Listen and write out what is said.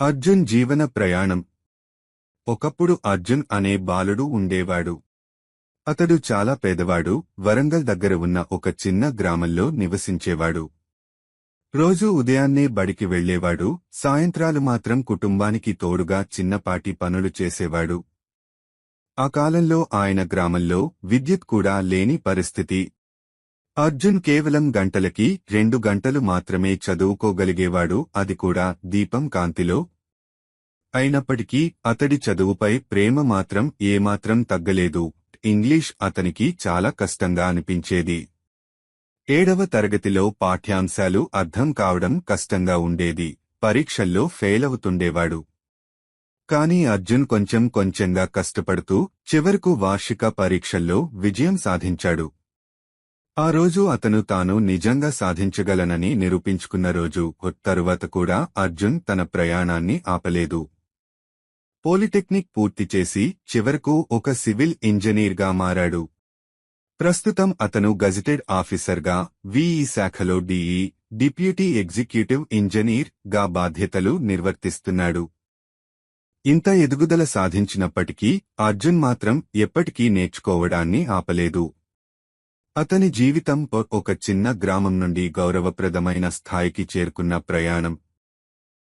అర్జున్ జీవన ప్రయాణం. ఒకప్పుడు అర్జున్ అనే బాలుడు ఉండేవాడు. అతడు చాలా పేదవాడు, వరంగల్ దగ్గర ఉన్న ఒక చిన్న గ్రామంలో నివసించేవాడు. రోజూ ఉదయాన్నే బడికి వెళ్లేవాడు, సాయంత్రాలు మాత్రం కుటుంబానికి తోడుగా చిన్నపాటి పనులు చేసేవాడు. ఆ కాలంలో ఆయన గ్రామంలో విద్యుత్ కూడా లేని పరిస్థితి. అర్జున్ కేవలం గంటలకి 2 గంటలు మాత్రమే చదువుకోగలిగేవాడు, అది కూడా దీపం కాంతిలో. అయినప్పటికీ అతడి చదువుపై ప్రేమ మాత్రం ఏమాత్రం తగ్గలేదు. ఇంగ్లీష్ అతనికి చాలా కష్టంగా అనిపించేది. 7వ తరగతిలో పాఠ్యాంశాలు అర్థం కావడం కష్టంగా ఉండేది. పరీక్షల్లో ఫెయిలవుతుండేవాడు. కానీ అర్జున్ కొంచెం కొంచెంగా కష్టపడుతూ చివరకు వార్షిక పరీక్షల్లో విజయం సాధించాడు. ఆ రోజు అతను తాను నిజంగా సాధించగలనని నిరూపించుకున్న రోజు. తరువాత కూడా అర్జున్ తన ప్రయాణాన్ని ఆపలేదు. పాలిటెక్నిక్ పూర్తి చేసి చివరకు ఒక సివిల్ ఇంజనీర్గా మారాడు. ప్రస్తుతం అతను గజెటెడ్ ఆఫీసర్గా విఈ శాఖలో డిప్యూటీ ఎగ్జిక్యూటివ్ ఇంజనీర్ గా బాధ్యతలు నిర్వర్తిస్తున్నాడు. ఇంత ఎదుగుదల సాధించినప్పటికీ అర్జున్ మాత్రం ఎప్పటికీ నేర్చుకోవడాన్ని ఆపలేదు. అతని జీవితం ఒక చిన్న గ్రామం నుండి గౌరవప్రదమైన స్థాయికి చేరుకున్న ప్రయాణం.